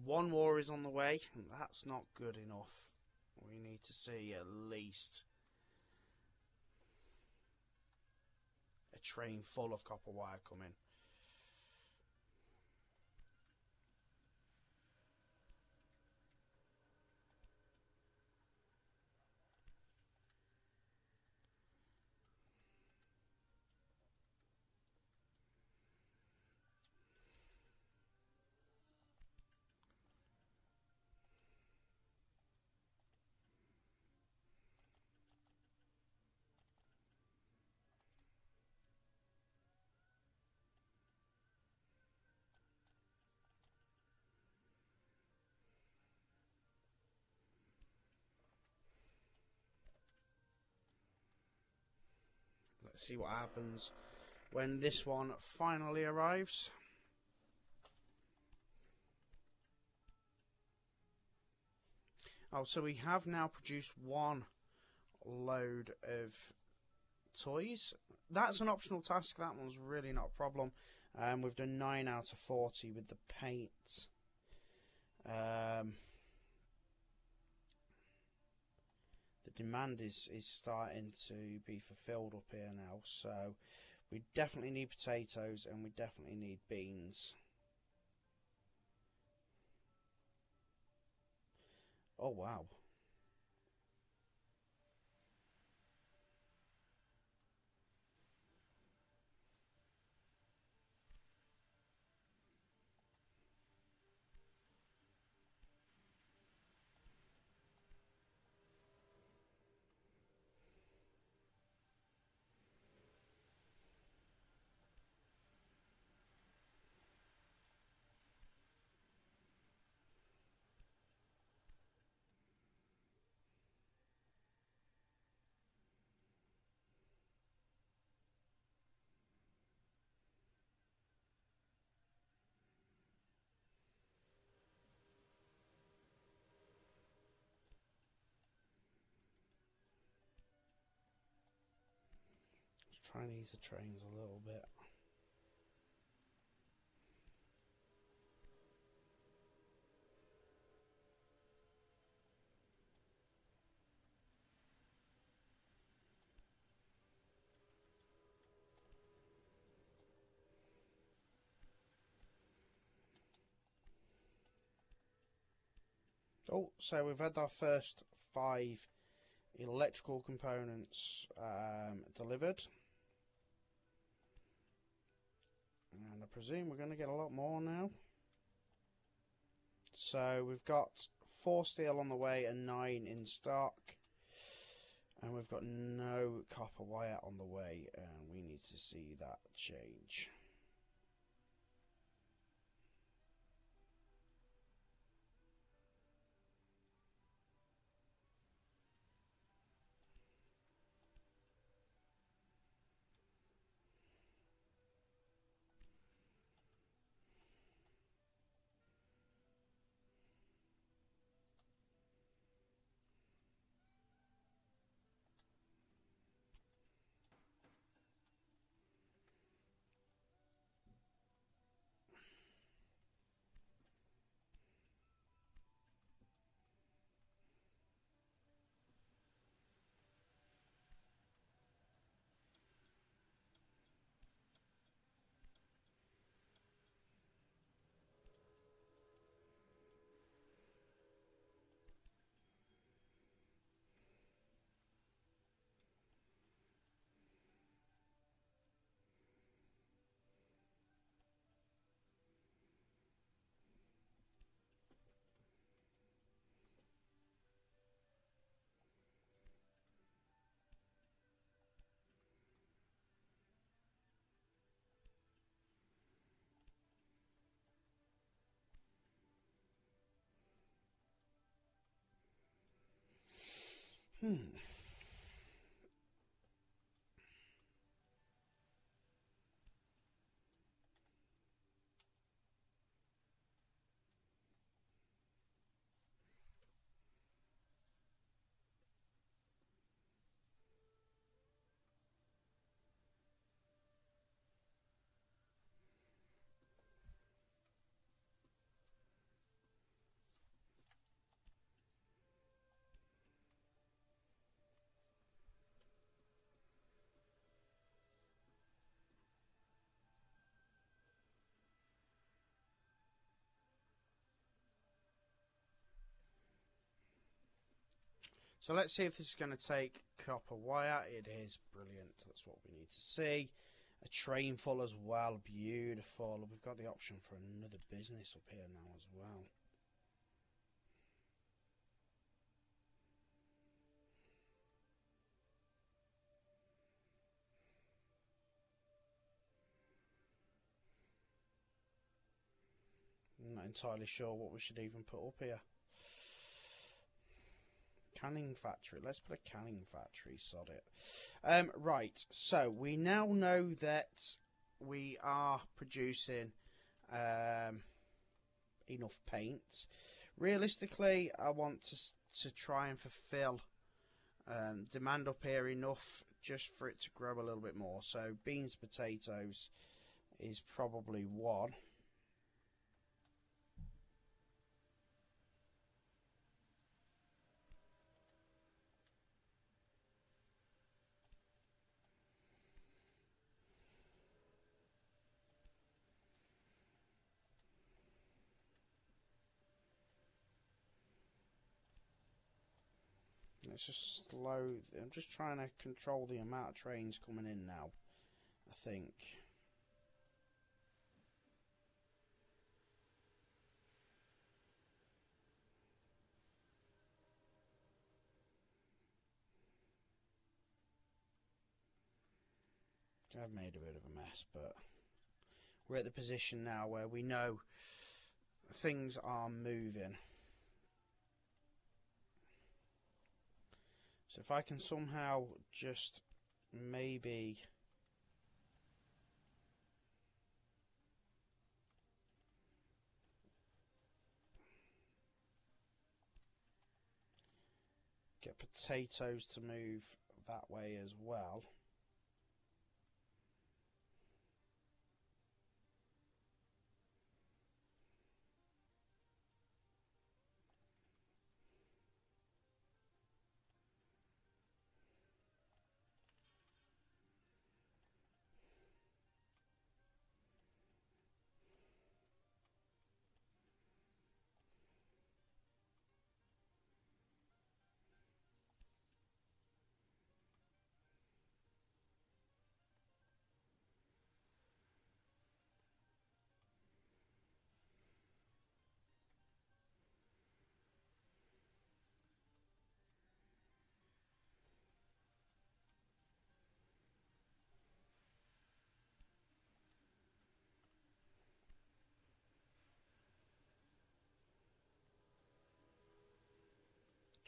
1 more is on the way, and that's not good enough. We need to see at least a train full of copper wire coming. Let's see what happens when this one finally arrives. Oh, so we have now produced 1 load of toys. That's an optional task. That one's really not a problem. We've done 9 out of 40 with the paint. The demand is starting to be fulfilled up here now, so we definitely need potatoes and we definitely need beans. Oh wow. Let's try and ease the trains a little bit. Oh, so we've had our first 5 electrical components delivered. And I presume we're going to get a lot more now. So we've got 4 steel on the way and 9 in stock. And we've got no copper wire on the way, and we need to see that change. Hmm. So let's see if this is going to take copper wire. It is brilliant. That's what we need to see. A train full as well. Beautiful. We've got the option for another business up here now as well. I'm not entirely sure what we should even put up here. Canning factory. Let's put a canning factory, sod it. Right, so we now know that we are producing enough paint. Realistically, I want to try and fulfill demand up here enough just for it to grow a little bit more. So beans, potatoes is probably one. Let's just slow. I'm just trying to control the amount of trains coming in now, I think. I've made a bit of a mess, but we're at the position now where we know things are moving. So if I can somehow just maybe get potatoes to move that way as well.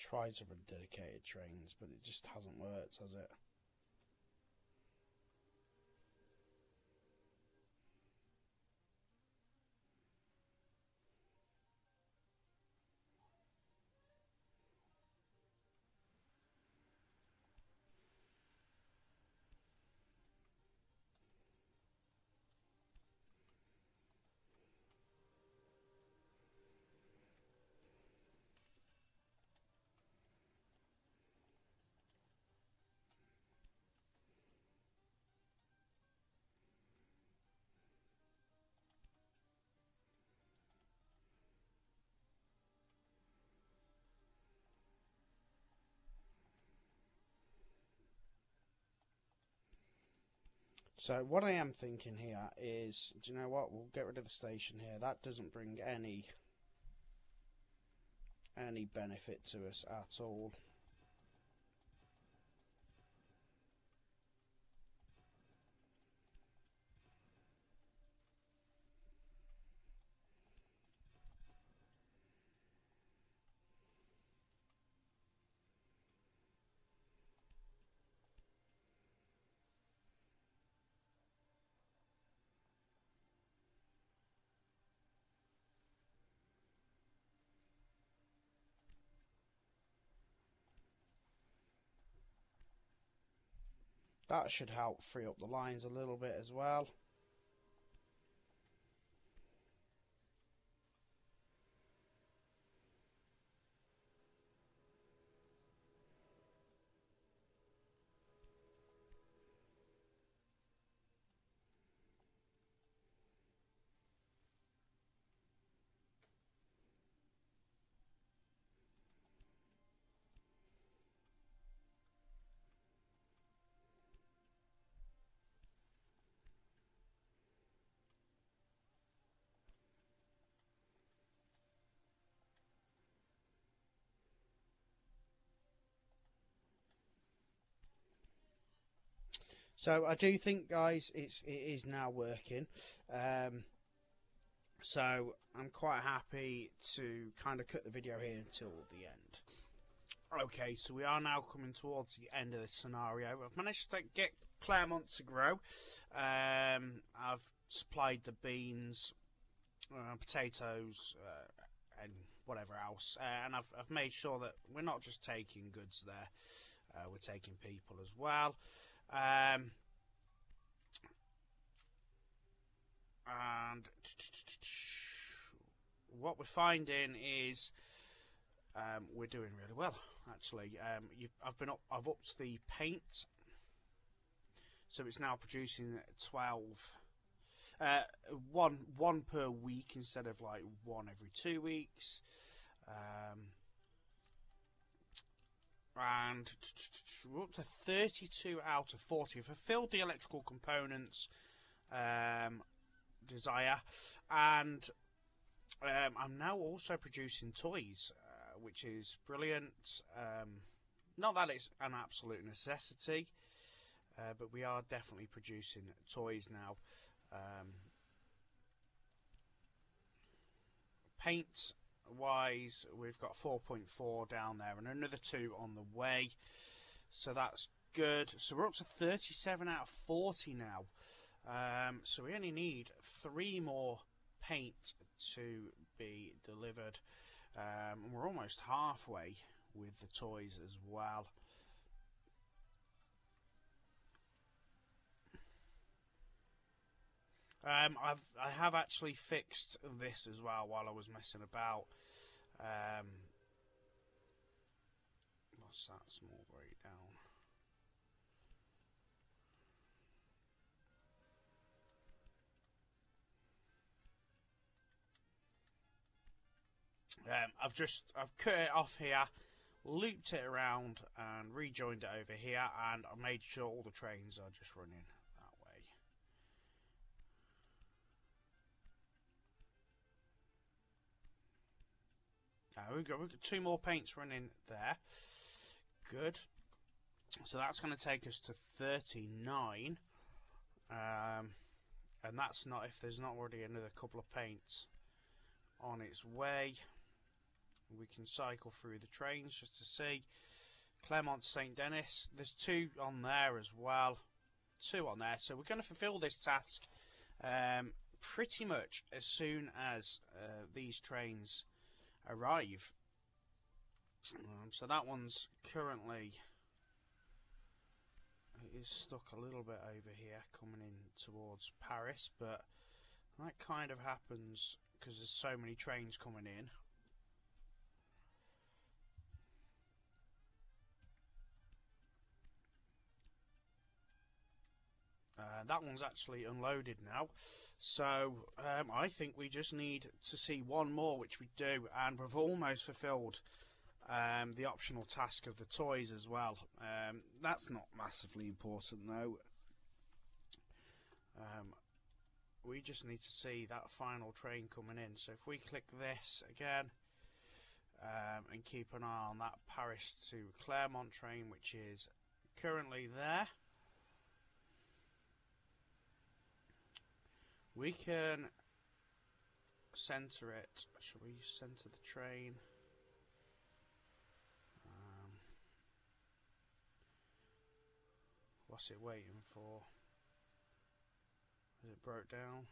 Tried to run dedicated trains, but it just hasn't worked, has it? So what I am thinking here is, do you know what? We'll get rid of the station here. That doesn't bring any benefit to us at all. That should help free up the lines a little bit as well. So I do think, guys, it is now working. So I'm quite happy to kind of cut the video here until the end. Okay, so we are now coming towards the end of this scenario. I've managed to get Claremont to grow. I've supplied the beans, potatoes, and whatever else, and I've made sure that we're not just taking goods there, we're taking people as well. And what we're finding is we're doing really well, actually. I've upped the paint, so it's now producing 12, one per week instead of like one every 2 weeks. And we're up to 32 out of 40. I've fulfilled the electrical components desire, and I'm now also producing toys, which is brilliant. Not that it's an absolute necessity, but we are definitely producing toys now. Paint wise, we've got 4.4 down there and another 2 on the way, so that's good. So we're up to 37 out of 40 now. So we only need 3 more paint to be delivered, and we're almost halfway with the toys as well. I have actually fixed this as well while I was messing about. What's that? Small breakdown. I've cut it off here, looped it around and rejoined it over here, and I made sure all the trains are just running that way. We've got 2 more paints running there. Good. So that's going to take us to 39. And that's not if there's not already another couple of paints on its way. We can cycle through the trains just to see. Claremont St Denis, there's 2 on there as well. 2 on there, so we're going to fulfill this task pretty much as soon as these trains arrive. So that one's currently, it is stuck a little bit over here coming in towards Paris, but that kind of happens because there's so many trains coming in. That one's actually unloaded now, so I think we just need to see 1 more, which we do, and we've almost fulfilled the optional task of the toys as well. That's not massively important though. We just need to see that final train coming in, so if we click this again and keep an eye on that Paris to Claremont train, which is currently there, we can center it. Shall we center the train? What's it waiting for? Is it broke down?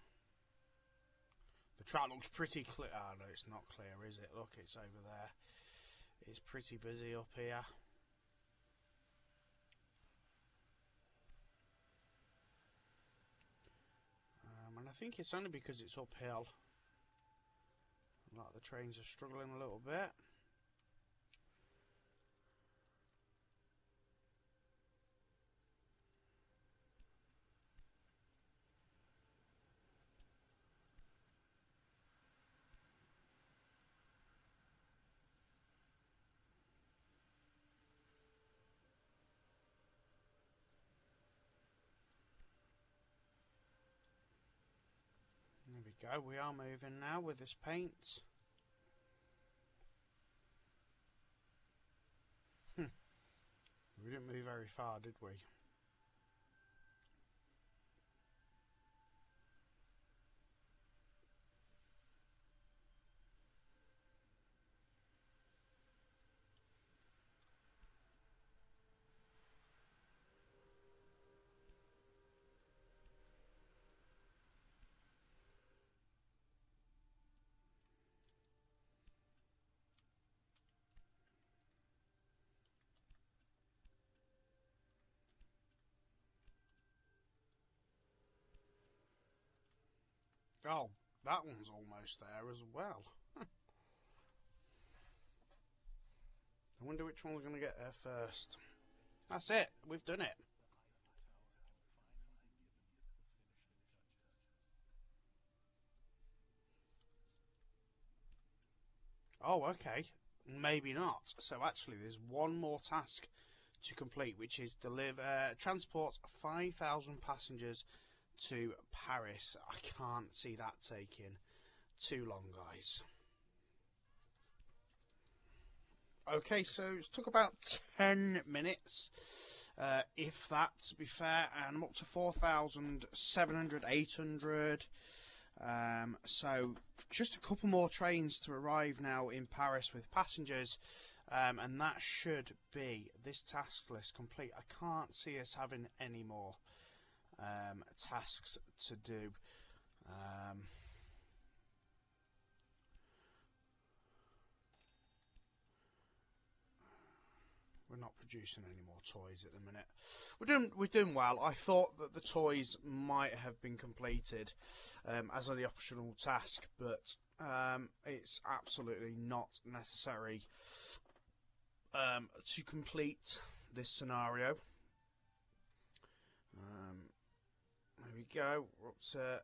The track looks pretty clear. Oh no, it's not clear, is it? Look, it's over there. It's pretty busy up here. And I think it's only because it's uphill. Like the trains are struggling a little bit. There we go, we are moving now with this paint. We didn't move very far, did we? Oh, that one's almost there as well. I wonder which one we're going to get there first. That's it. We've done it. Oh, okay. Maybe not. So actually, there's one more task to complete, which is transport 5,000 passengers to Paris. I can't see that taking too long, guys. Okay, so it took about 10 minutes, if that, to be fair, and I'm up to 4,700, 800. So just a couple more trains to arrive now in Paris with passengers, and that should be this task list complete. I can't see us having any more tasks to do. We're not producing any more toys at the minute. We're doing well. I thought that the toys might have been completed as the optional task, but it's absolutely not necessary to complete this scenario. There we go. We're up to.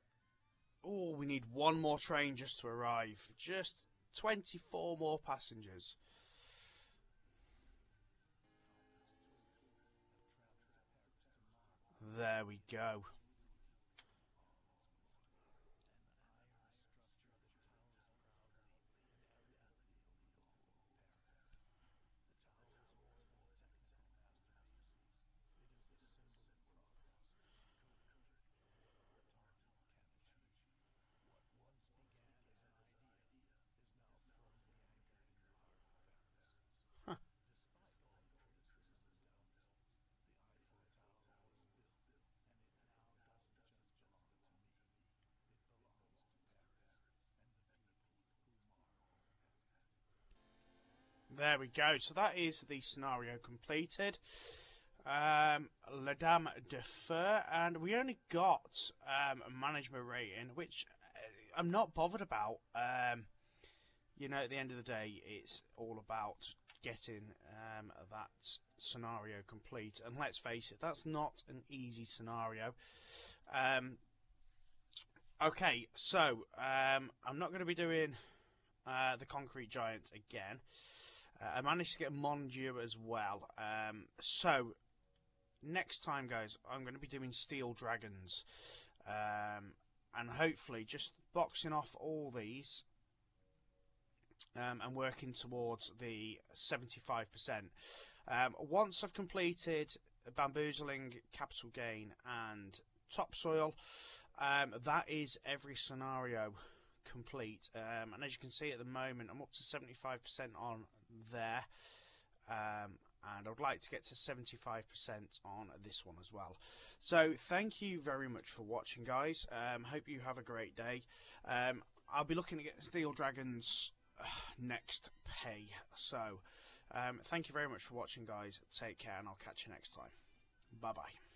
Oh, we need one more train just to arrive. Just 24 more passengers. There we go. Huh. There we go. So that is the scenario completed. La Dame de Feu, and we only got a management rating, which I'm not bothered about. You know, at the end of the day, it's all about getting that scenario complete. And let's face it, that's not an easy scenario. Okay, so I'm not going to be doing the Concrete Giant again. I managed to get Mon Dieu as well. So next time, guys, I'm going to be doing Steel Dragons, and hopefully just boxing off all these and working towards the 75%. Once I've completed Bamboozling, Capital Gain, and Topsoil, that is every scenario complete. And as you can see at the moment, I'm up to 75% on there. And I would like to get to 75% on this one as well. So thank you very much for watching, guys. Hope you have a great day. I'll be looking to get Steel Dragons next pay. So thank you very much for watching, guys. Take care, and I'll catch you next time. Bye bye.